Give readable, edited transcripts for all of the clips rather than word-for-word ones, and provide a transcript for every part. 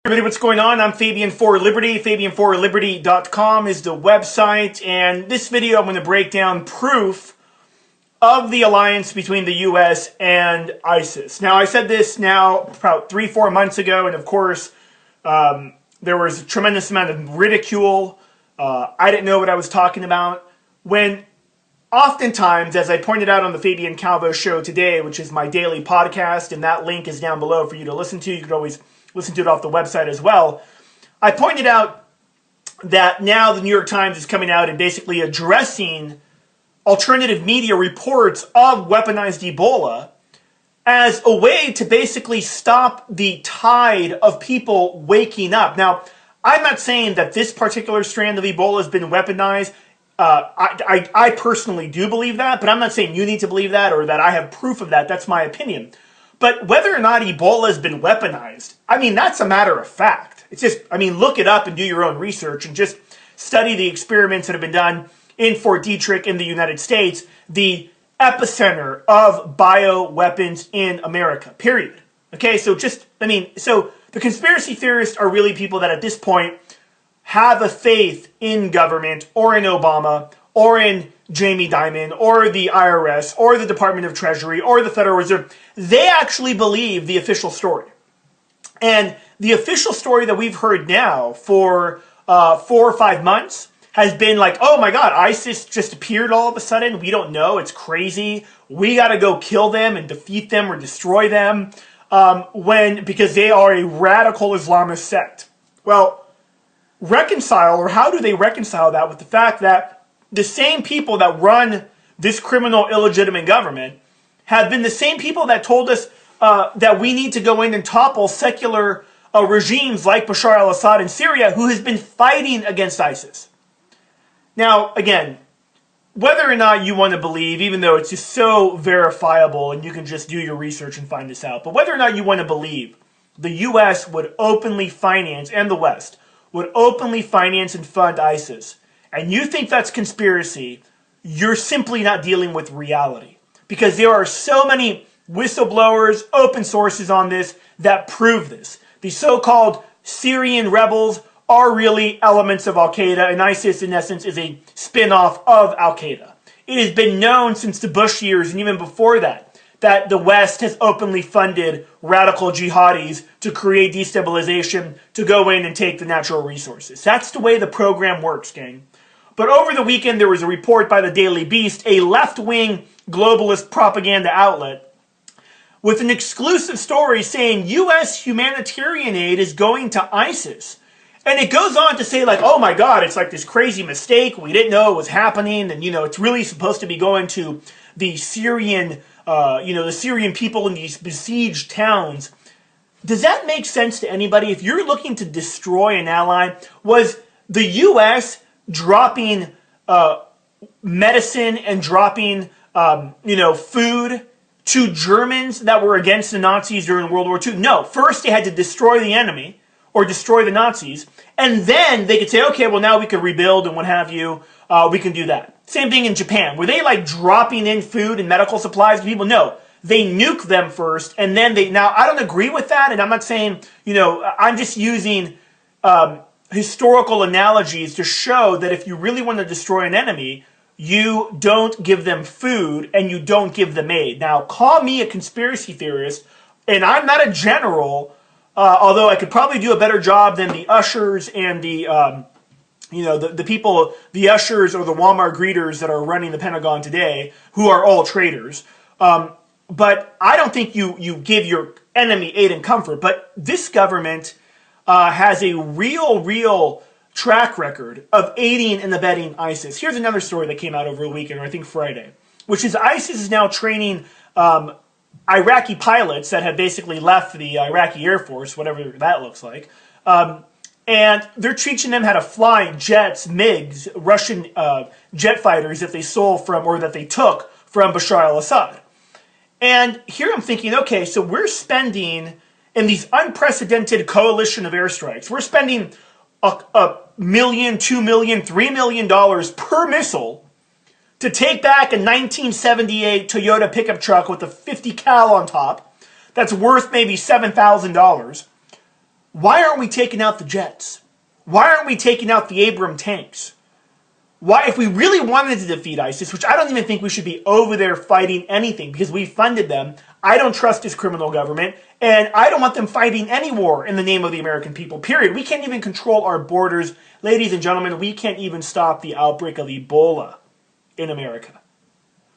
Everybody, what's going on? I'm Fabian for Liberty. FabianForLiberty.com is the website, and this video I'm going to break down proof of the alliance between the U.S. and ISIS. Now, I said this now about 3-4 months ago, and of course, there was a tremendous amount of ridicule. I didn't know what I was talking about. When oftentimes, as I pointed out on the Fabian Calvo show today, which is my daily podcast, and that link is down below for you to listen to. You could always listen to it off the website as well. I pointed out that now the New York Times is coming out and basically addressing alternative media reports of weaponized Ebola as a way to basically stop the tide of people waking up. Now, I'm not saying that this particular strand of Ebola has been weaponized. I personally do believe that, but I'm not saying you need to believe that or that I have proof of that. That's my opinion. But whether or not Ebola has been weaponized, I mean, that's a matter of fact. It's just, I mean, look it up and do your own research and just study the experiments that have been done in Fort Detrick in the United States, the epicenter of bioweapons in America, period. Okay, so just, I mean, so the conspiracy theorists are really people that at this point have a faith in government or in Obama or in Jamie Dimon or the IRS or the Department of Treasury or the Federal Reserve. They actually believe the official story. And the official story that we've heard now for 4 or 5 months has been like, oh my God, ISIS just appeared all of a sudden. We don't know. It's crazy. We got to go kill them and defeat them or destroy them because they are a radical Islamist sect. Well, reconcile, or how do they reconcile that with the fact that the same people that run this criminal, illegitimate government have been the same people that told us that we need to go in and topple secular regimes like Bashar al-Assad in Syria, who has been fighting against ISIS. Now, again, whether or not you want to believe, even though it's just so verifiable and you can just do your research and find this out, but whether or not you want to believe the U.S. would openly finance, and the West, would openly finance and fund ISIS, and you think that's conspiracy, you're simply not dealing with reality. Because there are so many whistleblowers, open sources on this that prove this. The so-called Syrian rebels are really elements of Al-Qaeda, and ISIS, in essence, is a spin-off of Al-Qaeda. It has been known since the Bush years, and even before that, that the West has openly funded radical jihadis to create destabilization, to go in and take the natural resources. That's the way the program works, gang. But over the weekend, there was a report by the Daily Beast, a left-wing globalist propaganda outlet, with an exclusive story saying U.S. humanitarian aid is going to ISIS. And it goes on to say, like, oh my God, it's like this crazy mistake. We didn't know it was happening. And, you know, it's really supposed to be going to the Syrian, the Syrian people in these besieged towns. Does that make sense to anybody? If you're looking to destroy an ally, was the U.S. dropping medicine and dropping, food to Germans that were against the Nazis during World War II? No. First, they had to destroy the enemy or destroy the Nazis, and then they could say, okay, well, now we can rebuild and what have you. We can do that. Same thing in Japan. Were they like dropping in food and medical supplies to people? No. They nuke them first, and then now, I don't agree with that, and I'm not saying, I'm just using historical analogies to show that if you really want to destroy an enemy, you don't give them food and you don't give them aid. Now, call me a conspiracy theorist, and I'm not a general, although I could probably do a better job than the ushers and the people, the ushers or the Walmart greeters that are running the Pentagon today, who are all traitors. But I don't think you give your enemy aid and comfort. But this government has a real track record of aiding and abetting ISIS. Here's another story that came out over the weekend, or I think Friday, which is ISIS is now training Iraqi pilots that have basically left the Iraqi Air Force, whatever that looks like, and they're teaching them how to fly jets, MiGs, Russian jet fighters that they sold from, or that they took from Bashar al-Assad. And here I'm thinking, okay, so we're spending, in these unprecedented coalition of airstrikes, we're spending $1 million, $2 million, $3 million per missile to take back a 1978 Toyota pickup truck with a 50 cal on top that's worth maybe $7,000. Why aren't we taking out the jets? Why aren't we taking out the Abrams tanks? Why, if we really wanted to defeat ISIS, which I don't even think we should be over there fighting anything because we funded them, I don't trust this criminal government, and I don't want them fighting any war in the name of the American people, period. We can't even control our borders. Ladies and gentlemen, we can't even stop the outbreak of Ebola in America.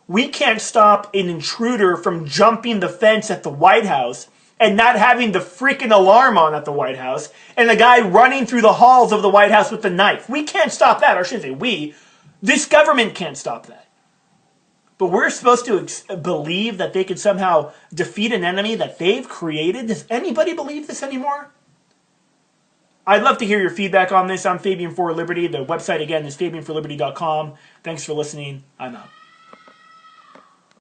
We can't stop an intruder from jumping the fence at the White House and not having the freaking alarm on at the White House, and the guy running through the halls of the White House with the knife. We can't stop that, or I shouldn't say we. This government can't stop that. But we're supposed to believe that they could somehow defeat an enemy that they've created? Does anybody believe this anymore? I'd love to hear your feedback on this. I'm Fabian for Liberty. The website, again, is fabianforliberty.com. Thanks for listening. I'm out.